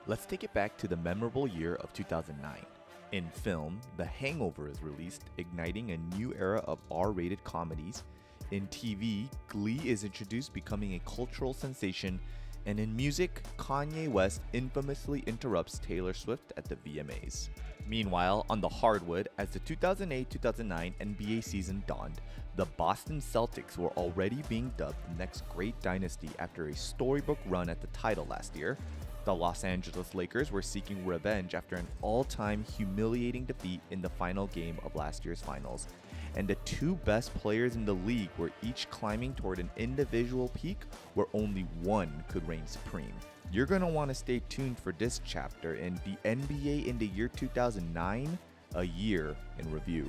Let's take it back to the memorable year of 2009. In film, The Hangover is released, igniting a new era of R-rated comedies. In TV, Glee is introduced, becoming a cultural sensation. And in music, Kanye West infamously interrupts Taylor Swift at the VMAs. Meanwhile, on the hardwood, as the 2008-2009 NBA season dawned, the Boston Celtics were already being dubbed the next great dynasty after a storybook run at the title last year. The Los Angeles Lakers were seeking revenge after an all-time humiliating defeat in the final game of last year's finals. And the two best players in the league were each climbing toward an individual peak where only one could reign supreme. You're going to want to stay tuned for this chapter in the NBA in the year 2009, a year in review.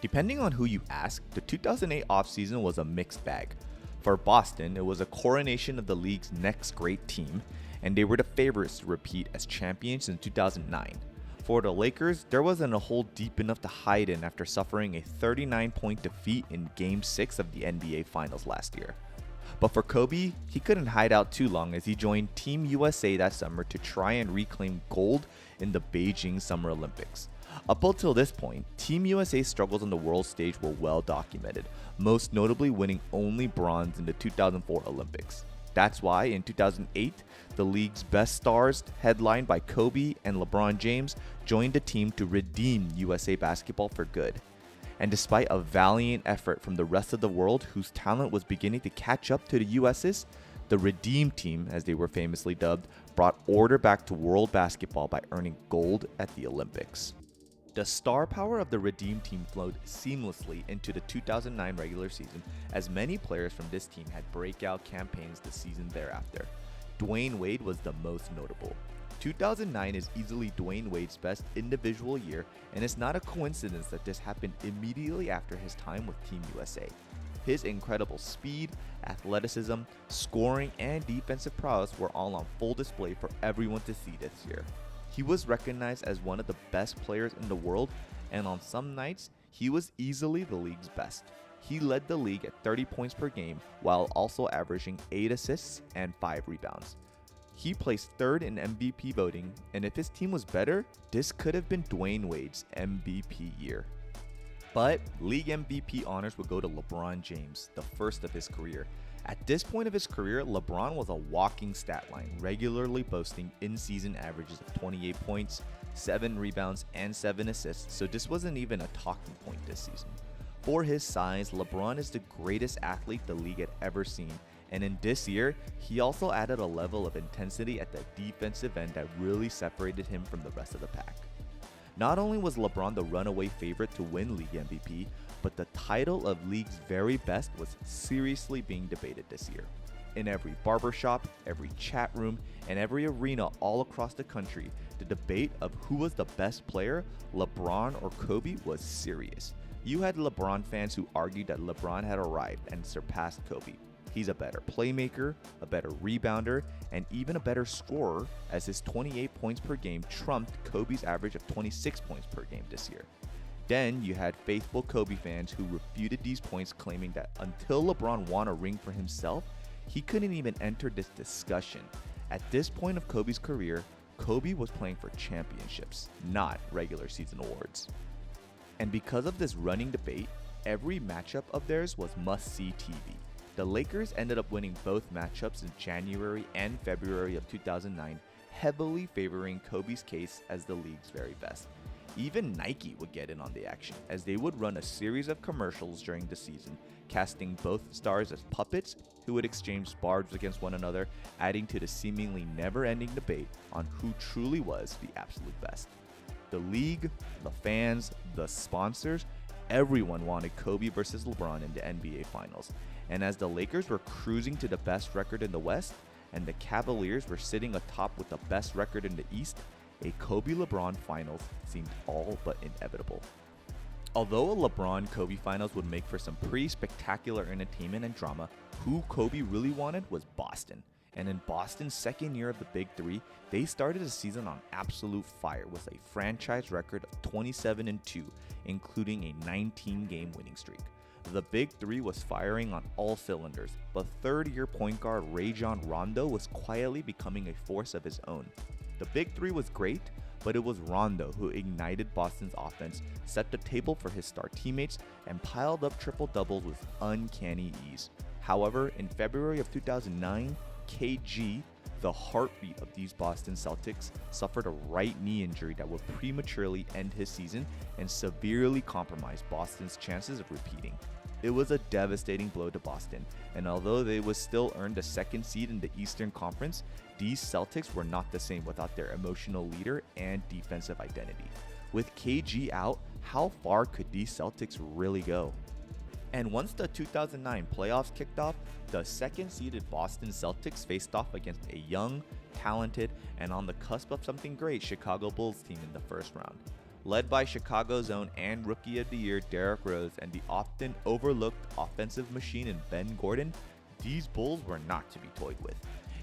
Depending on who you ask, the 2008 offseason was a mixed bag. For Boston, it was a coronation of the league's next great team, and they were the favorites to repeat as champions in 2009. For the Lakers, there wasn't a hole deep enough to hide in after suffering a 39-point defeat in Game 6 of the NBA Finals last year. But for Kobe, he couldn't hide out too long as he joined Team USA that summer to try and reclaim gold in the Beijing Summer Olympics. Up until this point, Team USA's struggles on the world stage were well documented, most notably winning only bronze in the 2004 Olympics. That's why in 2008, the league's best stars, headlined by Kobe and LeBron James, joined the team to redeem USA basketball for good. And despite a valiant effort from the rest of the world whose talent was beginning to catch up to the US's, the Redeem Team, as they were famously dubbed, brought order back to world basketball by earning gold at the Olympics. The star power of the Redeem Team flowed seamlessly into the 2009 regular season, as many players from this team had breakout campaigns the season thereafter. Dwyane Wade was the most notable. 2009 is easily Dwyane Wade's best individual year, and it's not a coincidence that this happened immediately after his time with Team USA. His incredible speed, athleticism, scoring, and defensive prowess were all on full display for everyone to see this year. He was recognized as one of the best players in the world, and on some nights, he was easily the league's best. He led the league at 30 points per game while also averaging 8 assists and 5 rebounds. He placed third in MVP voting, and if his team was better, this could have been Dwyane Wade's MVP year. But league MVP honors would go to LeBron James, the first of his career. At this point of his career, LeBron was a walking stat line, regularly boasting in-season averages of 28 points, 7 rebounds, and 7 assists, so this wasn't even a talking point this season. For his size, LeBron is the greatest athlete the league had ever seen, and in this year, he also added a level of intensity at the defensive end that really separated him from the rest of the pack. Not only was LeBron the runaway favorite to win league MVP, but the title of league's very best was seriously being debated this year. In every barbershop, every chat room, and every arena all across the country, the debate of who was the best player, LeBron or Kobe, was serious. You had LeBron fans who argued that LeBron had arrived and surpassed Kobe. He's a better playmaker, a better rebounder, and even a better scorer, as his 28 points per game trumped Kobe's average of 26 points per game this year. Then you had faithful Kobe fans who refuted these points, claiming that until LeBron won a ring for himself, he couldn't even enter this discussion. At this point of Kobe's career, Kobe was playing for championships, not regular season awards. And because of this running debate, every matchup of theirs was must-see TV. The Lakers ended up winning both matchups in January and February of 2009, heavily favoring Kobe's case as the league's very best. Even Nike would get in on the action, as they would run a series of commercials during the season, casting both stars as puppets who would exchange barbs against one another, adding to the seemingly never-ending debate on who truly was the absolute best. The league, the fans, the sponsors, everyone wanted Kobe versus LeBron in the NBA Finals. And as the Lakers were cruising to the best record in the West, and the Cavaliers were sitting atop with the best record in the East, a Kobe-LeBron Finals seemed all but inevitable. Although a LeBron-Kobe Finals would make for some pretty spectacular entertainment and drama, who Kobe really wanted was Boston. And in Boston's second year of the Big Three, they started the season on absolute fire with a franchise record of 27-2, including a 19-game winning streak. The Big Three was firing on all cylinders, but third-year point guard Rajon Rondo was quietly becoming a force of his own. The big three was great, but it was Rondo who ignited Boston's offense, set the table for his star teammates, and piled up triple-doubles with uncanny ease. However, in February of 2009, KG, the heartbeat of these Boston Celtics, suffered a right knee injury that would prematurely end his season and severely compromise Boston's chances of repeating. It was a devastating blow to Boston, and although they would still earn the second seed in the Eastern Conference, these Celtics were not the same without their emotional leader and defensive identity. With KG out, how far could these Celtics really go? And once the 2009 playoffs kicked off, the second-seeded Boston Celtics faced off against a young, talented, and on the cusp of something great Chicago Bulls team in the first round. Led by Chicago's own and Rookie of the Year Derrick Rose and the often overlooked offensive machine in Ben Gordon, these Bulls were not to be toyed with.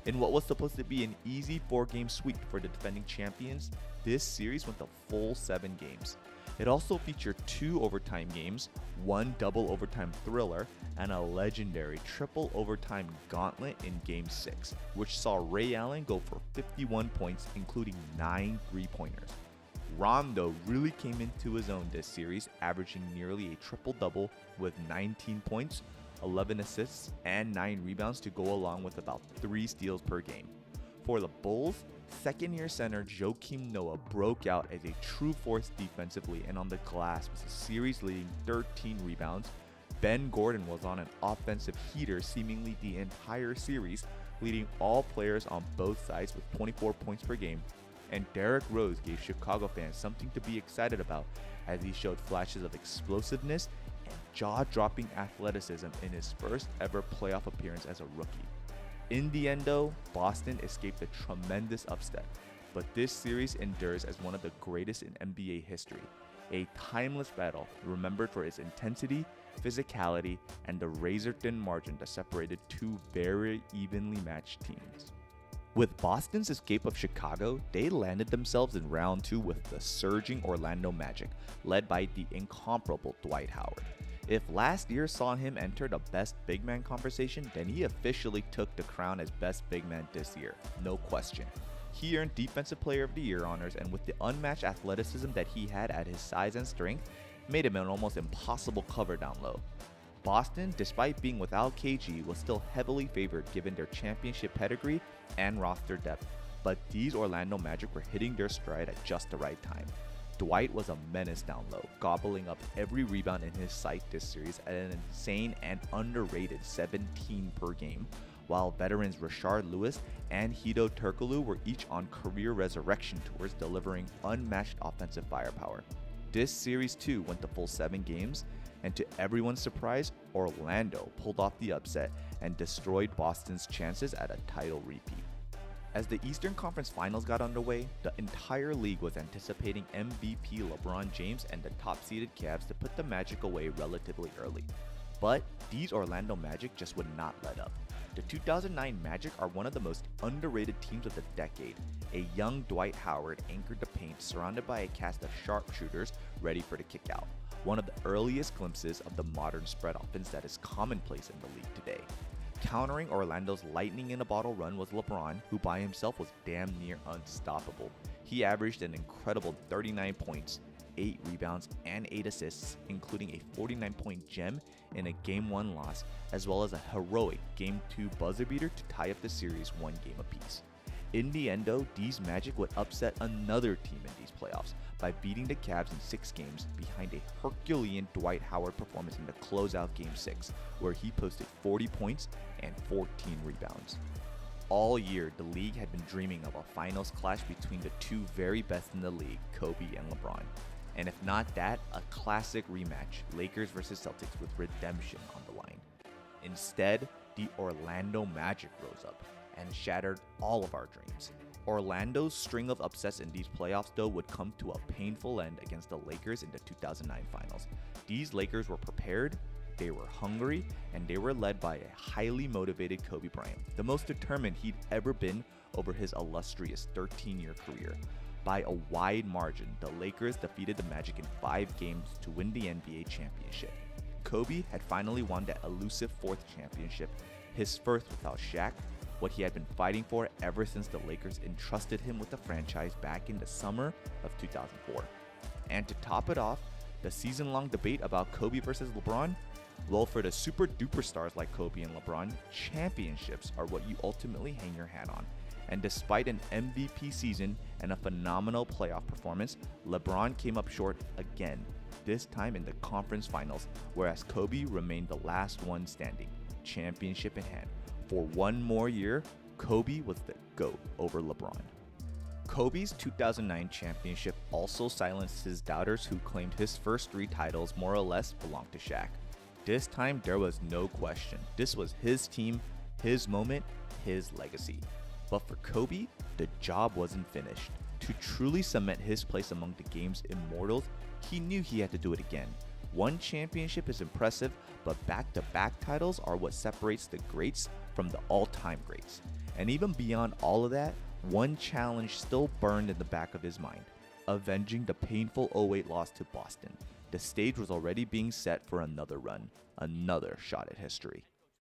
In what was supposed to be an easy 4-game sweep for the defending champions, this series went the full 7 games. It also featured 2 overtime games, 1 double overtime thriller, and a legendary triple overtime gauntlet in Game 6, which saw Ray Allen go for 51 points, including 9 3-pointers. Rondo really came into his own this series, averaging nearly a triple-double with 19 points, 11 assists, and 9 rebounds to go along with about 3 steals per game. For the Bulls, second-year center Joakim Noah broke out as a true force defensively and on the glass with a series-leading 13 rebounds. Ben Gordon was on an offensive heater seemingly the entire series, leading all players on both sides with 24 points per game. And Derrick Rose gave Chicago fans something to be excited about as he showed flashes of explosiveness and jaw-dropping athleticism in his first ever playoff appearance as a rookie. In the end though, Boston escaped a tremendous upset, but this series endures as one of the greatest in NBA history, a timeless battle remembered for its intensity, physicality, and the razor-thin margin that separated 2 very evenly matched teams. With Boston's escape of Chicago, they landed themselves in round 2 with the surging Orlando Magic, led by the incomparable Dwight Howard. If last year saw him enter the best big man conversation, then he officially took the crown as best big man this year, no question. He earned Defensive Player of the Year honors, and with the unmatched athleticism that he had at his size and strength, made him an almost impossible cover down low. Boston, despite being without KG, was still heavily favored given their championship pedigree and roster depth, but these Orlando Magic were hitting their stride at just the right time. Dwight was a menace down low, gobbling up every rebound in his sight this series at an insane and underrated 17 per game, while veterans Rashard Lewis and Hedo Turkoglu were each on career resurrection tours, delivering unmatched offensive firepower. This series too went the full 7 games, and to everyone's surprise, Orlando pulled off the upset and destroyed Boston's chances at a title repeat. As the Eastern Conference Finals got underway, the entire league was anticipating MVP LeBron James and the top-seeded Cavs to put the Magic away relatively early. But these Orlando Magic just would not let up. The 2009 Magic are one of the most underrated teams of the decade. A young Dwight Howard anchored the paint, surrounded by a cast of sharpshooters ready for the kickout. One of the earliest glimpses of the modern spread offense that is commonplace in the league today. Countering Orlando's lightning-in-a-bottle run was LeBron, who by himself was damn near unstoppable. He averaged an incredible 39 points, 8 rebounds, and 8 assists, including a 49-point gem in a Game 1 loss, as well as a heroic Game 2 buzzer beater to tie up the series 1 game apiece. In the end though, these Magic would upset another team in these playoffs by beating the Cavs in 6 games behind a Herculean Dwight Howard performance in the closeout Game 6, where he posted 40 points and 14 rebounds. All year, the league had been dreaming of a finals clash between the 2 very best in the league, Kobe and LeBron. And if not that, a classic rematch, Lakers vs. Celtics with redemption on the line. Instead, the Orlando Magic rose up and shattered all of our dreams. Orlando's string of upsets in these playoffs though would come to a painful end against the Lakers in the 2009 finals. These Lakers were prepared, they were hungry, and they were led by a highly motivated Kobe Bryant, the most determined he'd ever been over his illustrious 13-year career. By a wide margin, the Lakers defeated the Magic in 5 games to win the NBA championship. Kobe had finally won that elusive 4th championship, his first without Shaq, what he had been fighting for ever since the Lakers entrusted him with the franchise back in the summer of 2004. And to top it off, the season-long debate about Kobe versus LeBron? Well, for the super duper stars like Kobe and LeBron, championships are what you ultimately hang your hat on. And despite an MVP season and a phenomenal playoff performance, LeBron came up short again, this time in the conference finals, whereas Kobe remained the last one standing, championship in hand. For one more year, Kobe was the GOAT over LeBron. Kobe's 2009 championship also silenced his doubters who claimed his first 3 titles more or less belonged to Shaq. This time, there was no question. This was his team, his moment, his legacy. But for Kobe, the job wasn't finished. To truly cement his place among the game's immortals, he knew he had to do it again. One championship is impressive, but back-to-back titles are what separates the greats from the all-time greats. And even beyond all of that, one challenge still burned in the back of his mind: avenging the painful 2008 loss to Boston. The stage was already being set for another run, another shot at history.